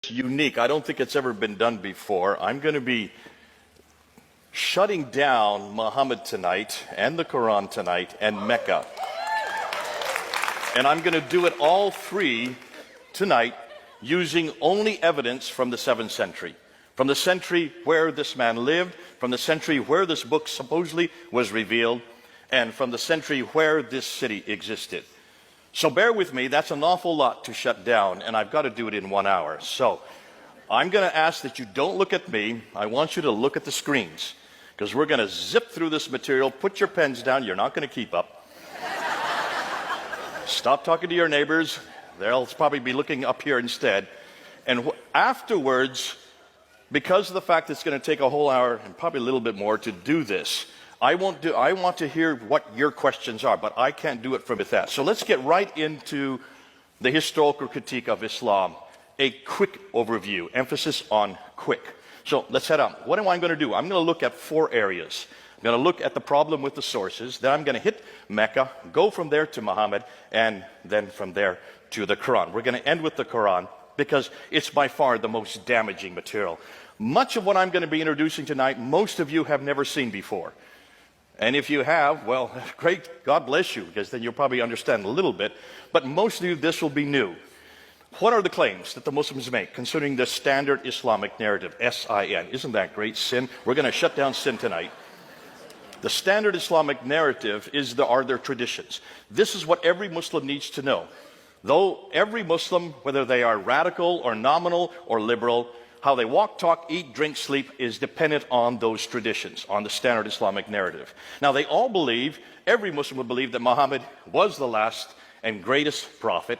Unique. I don't think it's ever been done before. I'm going to be shutting down Muhammad tonight and the Quran tonight and Mecca. And I'm going to do it all three tonight using only evidence from the 7th century. From the century where this man lived, from the century where this book supposedly was revealed, and from the century where this city existed. So bear with me, that's an awful lot to shut down, and I've got to do it in 1 hour. So I'm going to ask that you don't look at me. I want you to look at the screens, because we're going to zip through this material. Put your pens down. You're not going to keep up. Stop talking to your neighbors. They'll probably be looking up here instead. And afterwards, because of the fact that it's going to take a whole hour and probably a little bit more to do this, I want to hear what your questions are, but I can't do it from that. So let's get right into the historical critique of Islam. A quick overview, emphasis on quick. So let's head on. What am I going to do? I'm going to look at 4 areas. I'm going to look at the problem with the sources. Then I'm going to hit Mecca, go from there to Muhammad, and then from there to the Quran. We're going to end with the Quran because it's by far the most damaging material. Much of what I'm going to be introducing tonight, most of you have never seen before. And if you have, well, great, God bless you, because then you'll probably understand a little bit. But most of you, this will be new. What are the claims that the Muslims make concerning the standard Islamic narrative, S-I-N? Isn't that great? Sin. We're going to shut down sin tonight. The standard Islamic narrative are their traditions. This is what every Muslim needs to know. Though every Muslim, whether they are radical or nominal or liberal, how they walk, talk, eat, drink, sleep is dependent on those traditions, on the standard Islamic narrative. Now, they all believe, every Muslim would believe that Muhammad was the last and greatest prophet,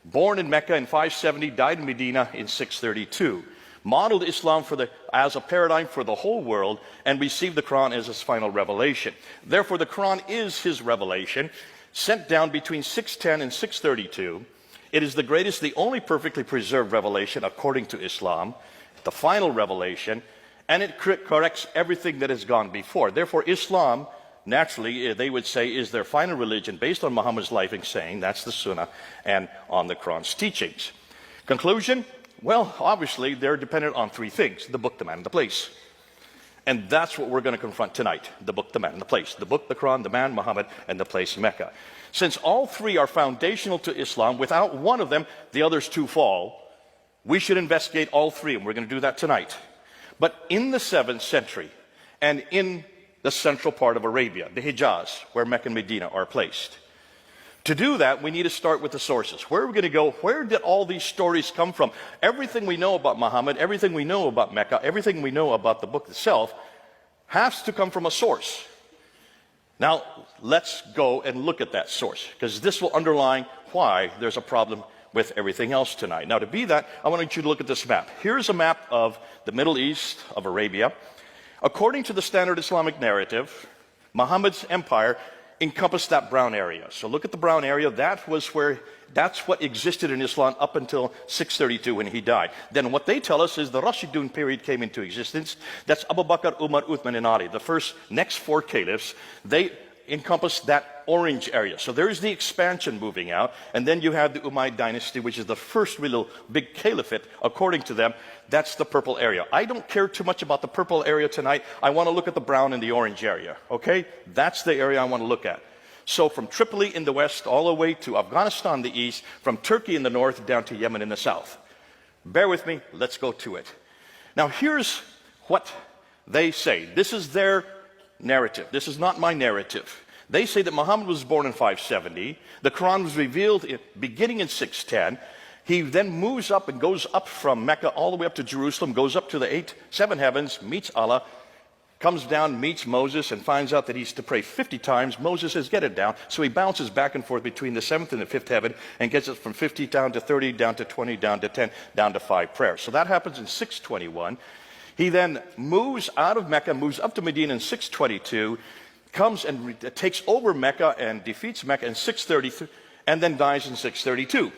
born in Mecca in 570, died in Medina in 632, modeled Islam as a paradigm for the whole world, and received the Quran as his final revelation. Therefore, the Quran is his revelation, sent down between 610 and 632. It is the greatest, the only perfectly preserved revelation according to Islam, the final revelation, and it corrects everything that has gone before. Therefore, Islam, naturally, they would say, is their final religion based on Muhammad's life and saying, that's the Sunnah, and on the Quran's teachings. Conclusion? Well, obviously, they're dependent on 3 things: the book, the man, and the place. And that's what we're going to confront tonight: the book, the man, and the place. The book, the Quran, the man, Muhammad, and the place, Mecca. Since all 3 are foundational to Islam, without one of them, the others 2 fall. We should investigate all 3, and we're going to do that tonight. But in the 7th century, and in the central part of Arabia, the Hijaz, where Mecca and Medina are placed, to do that, we need to start with the sources. Where are we going to go? Where did all these stories come from? Everything we know about Muhammad, everything we know about Mecca, everything we know about the book itself has to come from a source. Now, let's go and look at that source, because this will underline why there's a problem with everything else tonight. Now, to be that, I want you to look at this map. Here's a map of the Middle East, of Arabia. According to the standard Islamic narrative, Muhammad's empire encompassed that brown area. So look at the brown area. That's what existed in Islam up until 632 when he died. Then what they tell us is the Rashidun period came into existence. That's Abu Bakr, Umar, Uthman, and Ali. The next 4 caliphs, they encompass that orange area. So there's the expansion moving out. And then you have the Umayyad dynasty, which is the first real big caliphate, according to them. That's the purple area. I don't care too much about the purple area tonight. I want to look at the brown and the orange area. Okay? That's the area I want to look at. So from Tripoli in the west all the way to Afghanistan in the east, from Turkey in the north down to Yemen in the south. Bear with me. Let's go to it. Now here's what they say. This is their narrative. This is not my narrative. They say that Muhammad was born in 570. The Quran was revealed beginning in 610. He then moves up and goes up from Mecca all the way up to Jerusalem, goes up to the 7 heavens, meets Allah, comes down, meets Moses, and finds out that he's to pray 50 times. Moses says, get it down. So he bounces back and forth between the 7th and the 5th heaven and gets it from 50 down to 30, down to 20, down to 10, down to 5 prayers. So that happens in 621. He then moves out of Mecca, moves up to Medina in 622, comes and takes over Mecca and defeats Mecca in 633, and then dies in 632.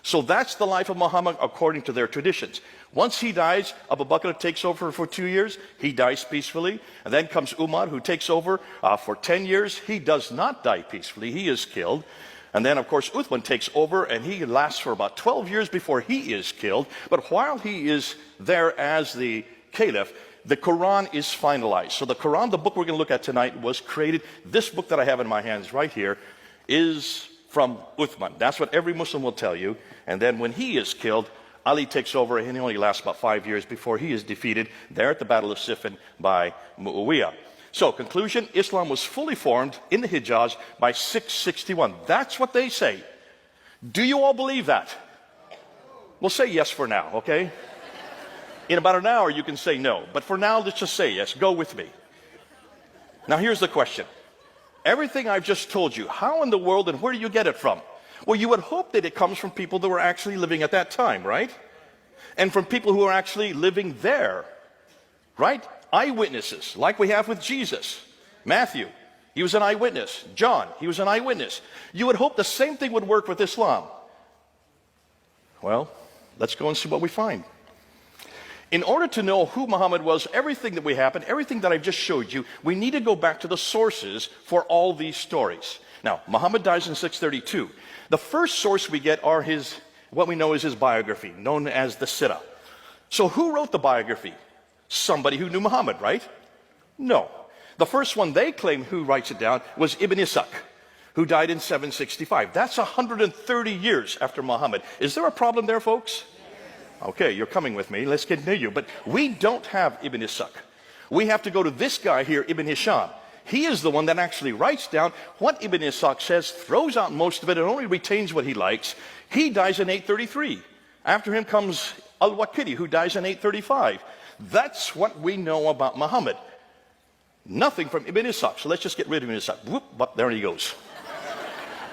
So that's the life of Muhammad according to their traditions. Once he dies, Abu Bakr takes over for 2 years. He dies peacefully. And then comes Umar, who takes over for 10 years. He does not die peacefully. He is killed. And then, of course, Uthman takes over, and he lasts for about 12 years before he is killed. But while he is there as the caliph, the Quran is finalized. So the Quran, the book we're going to look at tonight, was created. This book that I have in my hands right here is from Uthman. That's what every Muslim will tell you. And then when he is killed, Ali takes over, and he only lasts about 5 years before he is defeated there at the Battle of Siffin by Muawiyah. So, conclusion, Islam was fully formed in the Hijaz by 661. That's what they say. Do you all believe that? We'll say yes for now, okay? In about an hour, you can say no. But for now, let's just say yes. Go with me. Now, here's the question. Everything I've just told you, how in the world and where do you get it from? Well, you would hope that it comes from people that were actually living at that time, right? And from people who are actually living there, right? Eyewitnesses, like we have with Jesus. Matthew, he was an eyewitness. John, he was an eyewitness. You would hope the same thing would work with Islam. Well, let's go and see what we find. In order to know who Muhammad was, everything that we happened, everything that I've just showed you, we need to go back to the sources for all these stories. Now, Muhammad dies in 632. The first source we get are what we know is his biography, known as the Sirah. So who wrote the biography? Somebody who knew Muhammad, right? No. The first one they claim who writes it down was Ibn Ishaq, who died in 765. That's 130 years after Muhammad. Is there a problem there, folks? Okay, you're coming with me. Let's continue. But we don't have Ibn Ishaq. We have to go to this guy here, Ibn Hisham. He is the one that actually writes down what Ibn Ishaq says, throws out most of it, and only retains what he likes. He dies in 833. After him comes Al-Waqidi, who dies in 835. That's what we know about Muhammad. Nothing from Ibn Ishaq. So let's just get rid of Ibn Ishaq. Whoop, but there he goes.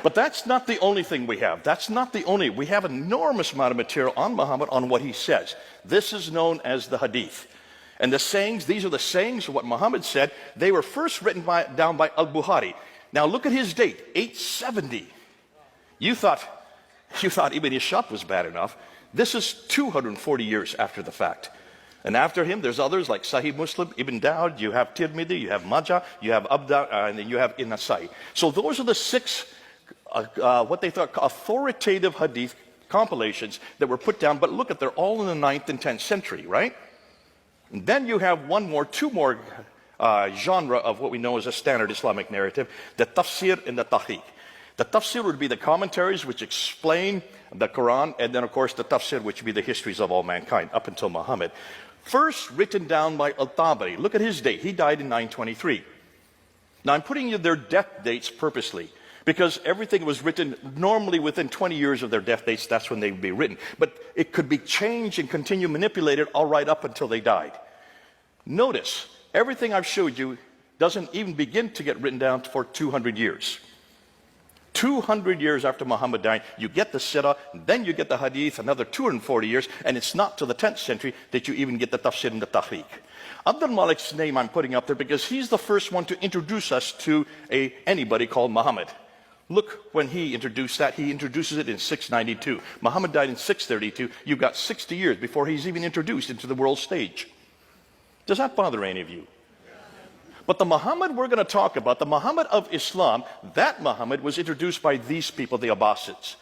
But that's not the only thing we have. That's not the only. We have an enormous amount of material on Muhammad, on what he says. This is known as the Hadith. And the sayings, these are the sayings of what Muhammad said. They were first written down by Al-Bukhari. Now look at his date, 870. You thought Ibn Ishaq was bad enough. This is 240 years after the fact. And after him, there's others like Sahih Muslim, Ibn Dawud, you have Tirmidhi, you have Majah, you have Abda, and then you have Nasai. So those are the six, what they thought authoritative hadith compilations that were put down. But look at, they're all in the 9th and 10th century, right? And then you have two more genre of what we know as a standard Islamic narrative, the tafsir and the tahqiq. The tafsir would be the commentaries which explain the Quran, and then of course the tafsir, which would be the histories of all mankind up until Muhammad. First written down by Al-Tabari. Look at his date. He died in 923. Now I'm putting you their death dates purposely, because everything was written normally within 20 years of their death dates. That's when they would be written. But it could be changed and continue manipulated all right up until they died. Notice, everything I've showed you doesn't even begin to get written down for 200 years. 200 years after Muhammad died, you get the Sirah, then you get the Hadith, another 240 years, and it's not till the 10th century that you even get the Tafsir and the Tahqiq. Abdul Malik's name I'm putting up there because he's the first one to introduce us to anybody called Muhammad. Look, when he introduced that, he introduces it in 692. Muhammad died in 632. You've got 60 years before he's even introduced into the world stage. Does that bother any of you? But the Muhammad we're going to talk about, the Muhammad of Islam, that Muhammad was introduced by these people, the Abbasids.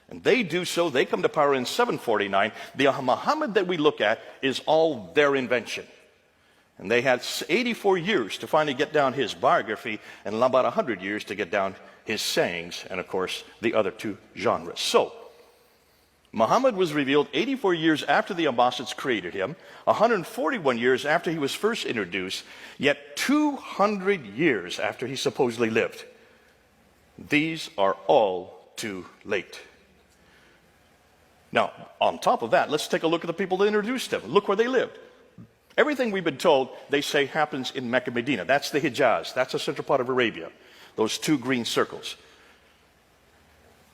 And they do so, they come to power in 749. The Muhammad that we look at is all their invention. And they had 84 years to finally get down his biography, and about 100 years to get down his sayings, and of course, the other two genres. So, Muhammad was revealed 84 years after the Abbasids created him, 141 years after he was first introduced, yet 200 years after he supposedly lived. These are all too late. Now, on top of that, let's take a look at the people that introduced him. Look where they lived. Everything we've been told, they say, happens in Mecca, Medina. That's the Hijaz. That's the central part of Arabia. Those two green circles.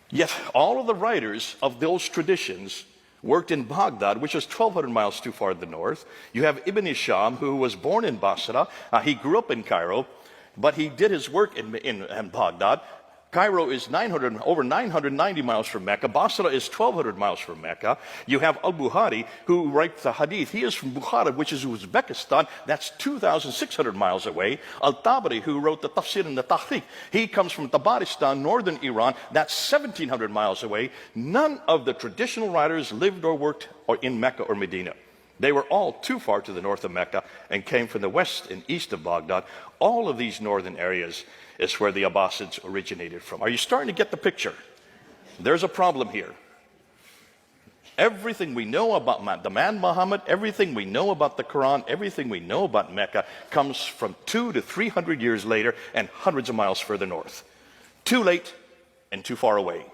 Yet all of the writers of those traditions worked in Baghdad, which is 1,200 miles too far to the north. You have Ibn Hisham, who was born in Basra. He grew up in Cairo, but he did his work in Baghdad. Cairo is over 990 miles from Mecca. Basra is 1,200 miles from Mecca. You have Al-Bukhari, who writes the hadith. He is from Bukhara, which is Uzbekistan. That's 2,600 miles away. Al-Tabari, who wrote the Tafsir and the Tahqiq, he comes from Tabaristan, northern Iran. That's 1,700 miles away. None of the traditional writers lived or worked in Mecca or Medina. They were all too far to the north of Mecca and came from the west and east of Baghdad. All of these northern areas is where the Abbasids originated from. Are you starting to get the picture? There's a problem here. Everything we know about the man Muhammad, everything we know about the Quran, everything we know about Mecca comes from 200 to 300 years later and hundreds of miles further north. Too late and too far away.